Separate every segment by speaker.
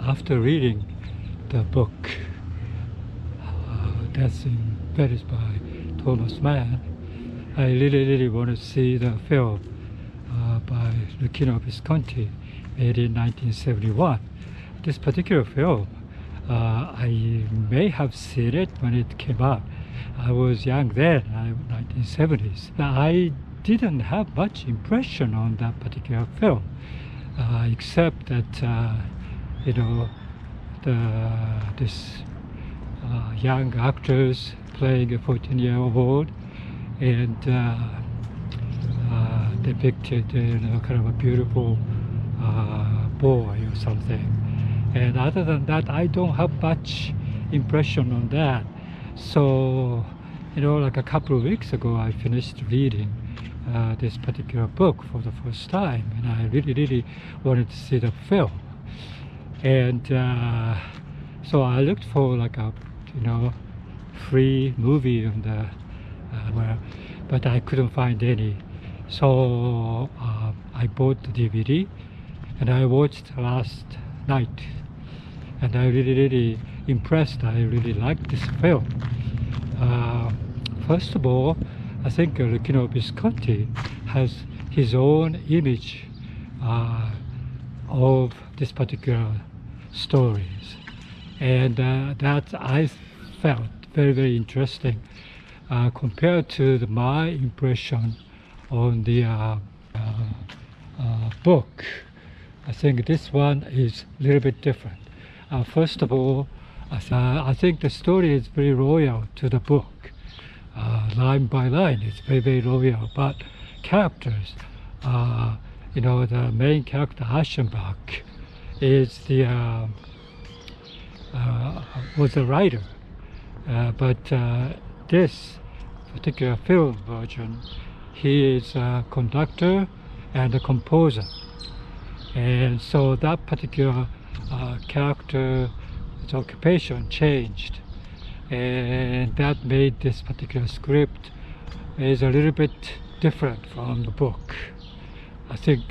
Speaker 1: after reading the book that's in Venice by Thomas Mann, I really want to see the film by Luchino Visconti, made in 1971. This particular film, I may have seen it when it came out. I was young then, 1970s. I didn't have much impression on that particular film, except that this young actors playing a 14-year-old and depicted kind of a beautiful boy or something. And other than that, I don't have much impression on that. So, like a couple of weeks ago, I finished reading this particular book for the first time, and I really wanted to see the film. And so I looked for like a free movie on the but I couldn't find any. So I bought the DVD and I watched last night, and I really impressed. I really liked this film. First of all, I think Luchino Visconti has his own image of this particular stories, and that I felt very interesting compared to my impression on the book. I think this one is a little bit different. First of all, I think the story is very loyal to the book. Line by line, it's very loyal. But characters, the main character Aschenbach is was a writer, but this particular film version, he is a conductor and a composer, and so that particular character's occupation changed, and that made this particular script is a little bit different from the book. I think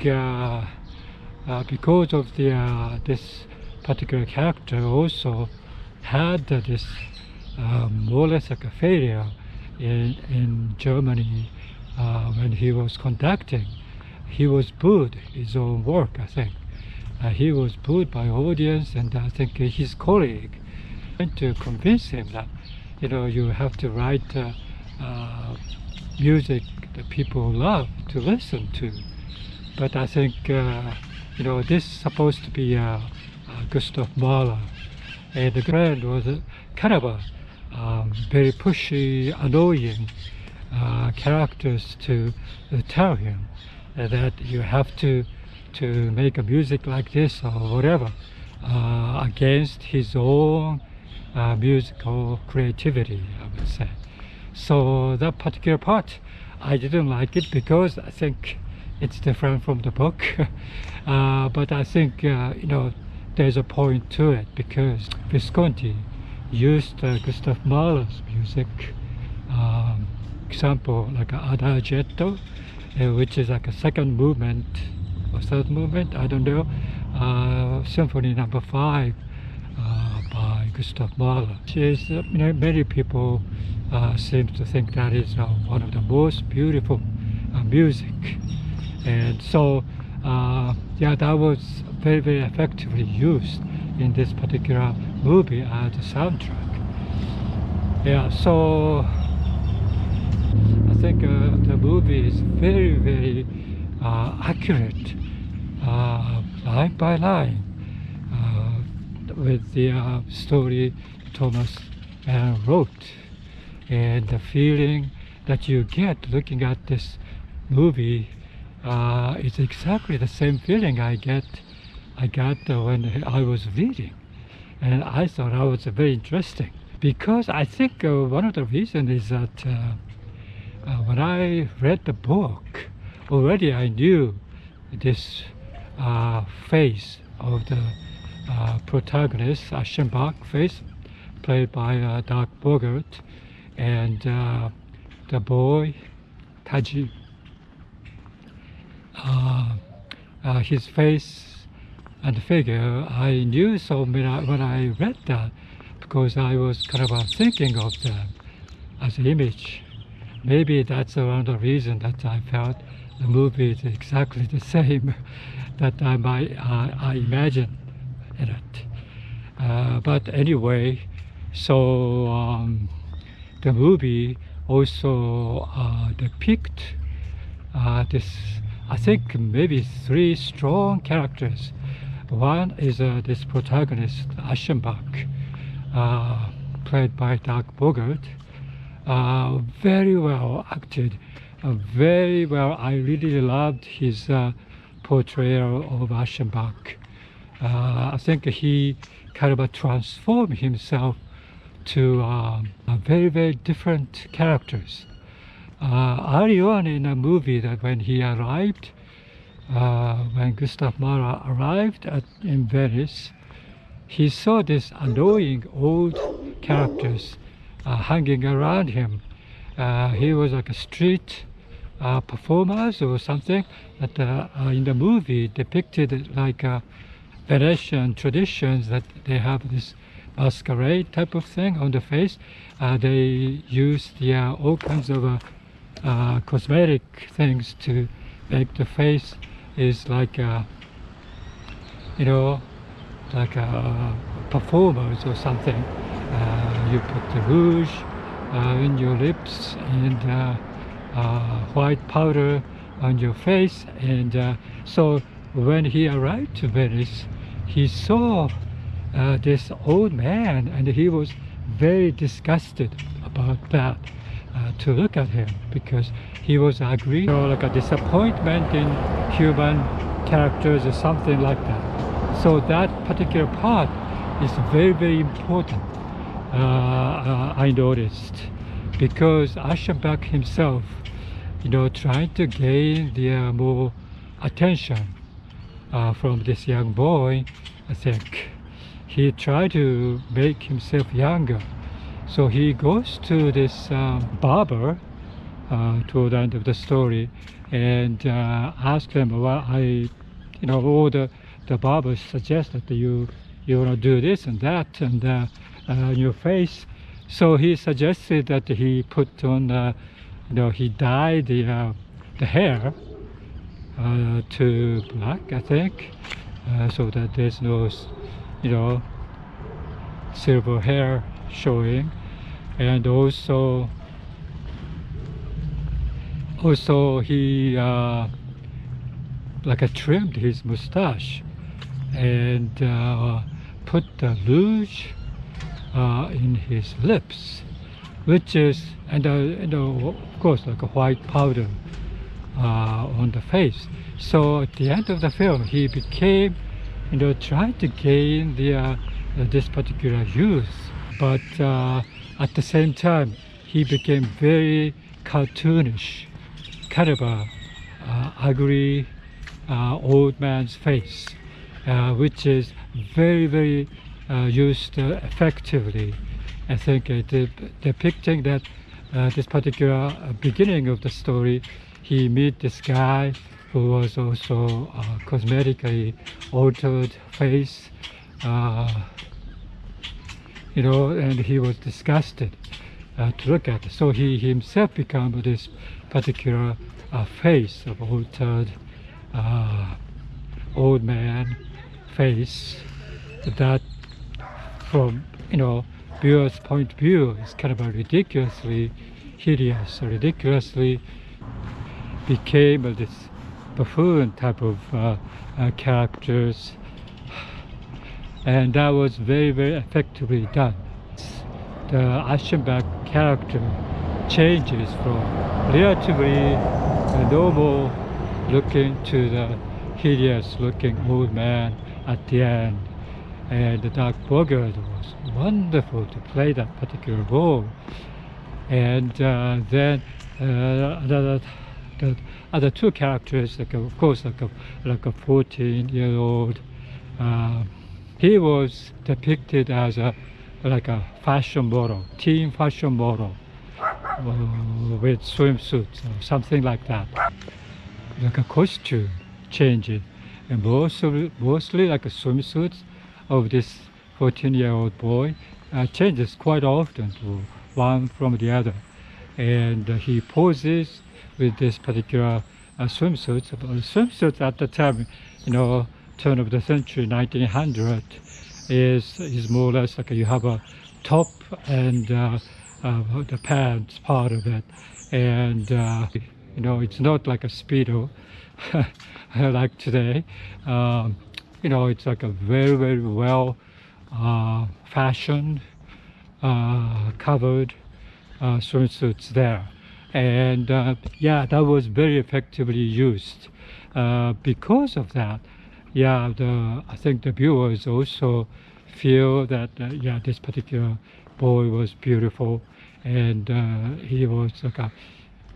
Speaker 1: because of this particular character also had this more or less like a failure in Germany when he was conducting. He was booed his own work, I think. He was booed by audience, and I think his colleague went to convince him that you have to write music that people love to listen to. But I think this is supposed to be Gustav Mahler, and the friend was kind of a very pushy, annoying characters to tell him that you have to make a music like this or whatever, against his own musical creativity, I would say. So that particular part, I didn't like it because I think it's different from the book. But I think there's a point to it, because Visconti used Gustav Mahler's music, example like Adagietto, which is like a second movement or third movement, I don't know, Symphony Number 5 by Gustav Mahler. Many people seem to think that is one of the most beautiful music, and so that was very effectively used in this particular movie as a soundtrack. So I think the movie is very accurate, line by line, with the story Thomas Mann wrote, and the feeling that you get looking at this movie is exactly the same feeling I got when I was reading, and I thought that was very interesting, because I think one of the reasons is that when I read the book, already I knew this face of the protagonist, Aschenbach face, played by Dirk Bogarde, and the boy, Taji. His face and figure. I knew so when I read that, because I was kind of thinking of them as an image. Maybe that's one of the reason that I felt the movie is exactly the same that I imagine in it. But anyway, so the movie also depict this, I think maybe three strong characters. One is this protagonist, Aschenbach, played by Dirk Bogarde. Very well acted, very well. I really loved his portrayal of Aschenbach. I think he kind of transformed himself to very, very different characters. Early on in the movie, that when he arrived, when Gustav Mahler arrived in Venice, he saw these annoying old characters hanging around him. He was like a street performers or something that in the movie depicted like Venetian traditions, that they have this masquerade type of thing on the face. They use all kinds of cosmetic things to make the face is like you know, like performers or something. You put the rouge in your lips and white powder on your face, and so when he arrived to Venice, he saw this old man, and he was very disgusted about that, to look at him, because he was angry, like a disappointment in human characters or something like that. So that particular part is very, very important, I noticed, because Aschenbach himself, trying to gain the more attention from this young boy, I think he tried to make himself younger. So he goes to this barber toward the end of the story, and asks him, well, all the barbers suggest that you want to do this and that and on your face. So he suggested that he put on, he dyed the hair to black, I think, so that there's no, silver hair showing, and also he trimmed his mustache and put the rouge in his lips, which is, and of course, like a white powder on the face. So at the end of the film, he became, trying to gain this particular youth, but at the same time, he became very cartoonish, kind of a ugly old man's face, which is very, very used effectively. I think depicting that this particular beginning of the story, he meet this guy who was also cosmetically altered face, and he was disgusted to look at. So he himself became this particular face of altered old man face, that from viewer's point of view is kind of a ridiculously hideous, ridiculously became this buffoon type of characters, and that was very, very effectively done. The Aschenbach character changes from relatively normal looking to the hideous looking old man at the end, and the Dirk Bogarde was wonderful to play that particular role. And then the other two characters, of course, like a 14-year-old, he was depicted as a fashion model, teen fashion model, with swimsuits or something like that, like a costume changing. and mostly like a swimsuit of this 14-year-old boy changes quite often to one from the other, and he poses with this particular swimsuits. Swimsuits at the time, turn of the century, 1900, is more or less like you have a top and the pants part of it, and it's not like a Speedo like today. It's like a very, very well fashioned, covered swimsuits there, and yeah, that was very effectively used. Because of that, yeah, I think the viewers also feel that yeah, this particular boy was beautiful, and he was like a,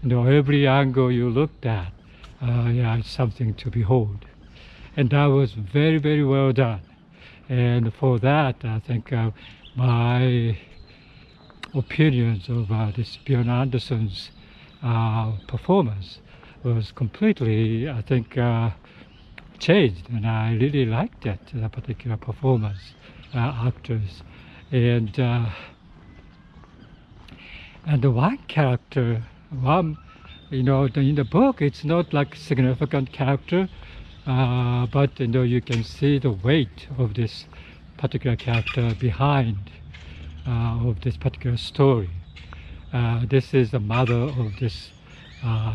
Speaker 1: every angle you looked at, yeah, it's something to behold, and that was very, very well done. And for that, I think my opinions of this Björn Andersson's performance was completely, I think, changed, and I really liked it, that particular performance, actors, and the one character, in the book, it's not like significant character, but you can see the weight of this particular character behind of this particular story. This is the mother of this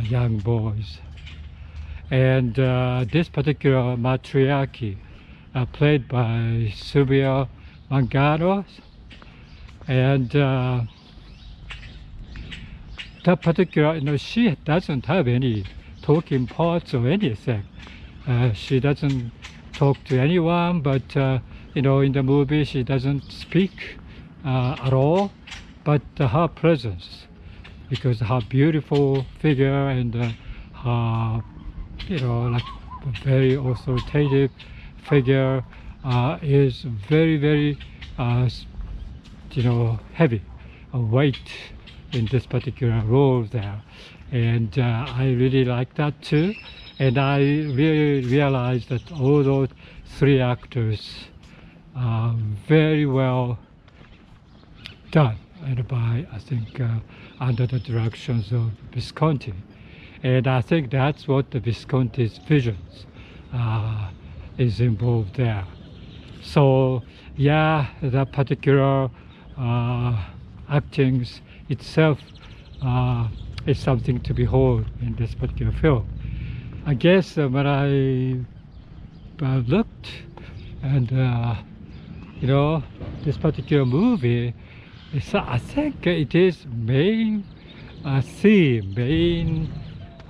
Speaker 1: young boys, and this particular matriarch, played by Sylvia Mangano, and that particular, she doesn't have any talking parts or anything. She doesn't talk to anyone, but in the movie she doesn't speak at all, but her presence, because her beautiful figure and her, like very authoritative figure is very, very, heavy, a weight in this particular role there, and I really like that too. And I really realized that all those three actors are very well done, and by, I think, under the directions of Visconti. And I think that's what the Visconti's visions is involved there. So yeah, that particular acting itself is something to behold in this particular film. I guess when I looked, and this particular movie, I think it is main theme, main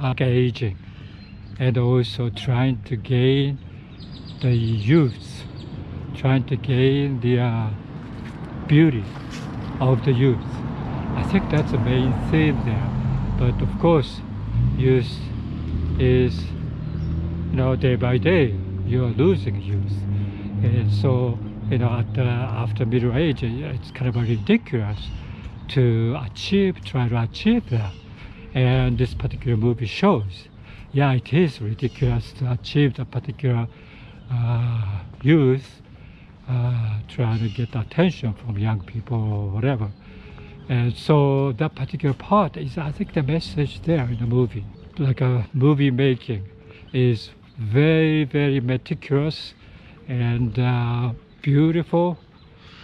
Speaker 1: engaging, and also trying to gain the youth, trying to gain the beauty of the youth. I think that's the main theme there. But of course, youth is, day by day you are losing youth, and so after middle age, it's kind of ridiculous to try to achieve that. And this particular movie shows, yeah, it is ridiculous to achieve that particular youth, trying to get attention from young people or whatever. And so that particular part is, I think, the message there in the movie. Like a movie making is very, very meticulous and beautiful,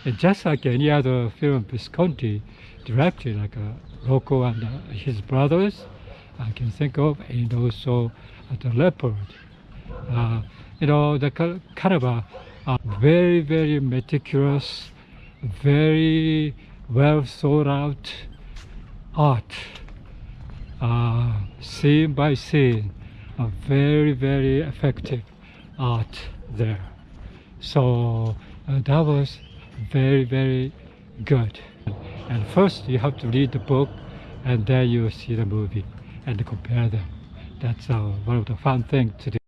Speaker 1: and just like any other film Visconti directed, like Rocco and his brothers, I can think of, and also the Leopard. The kind of a very, very meticulous, very well thought out art, scene by scene, a very, very effective art there. So that was very, very good. And first you have to read the book, and then you see the movie and compare them. That's one of the fun things to do.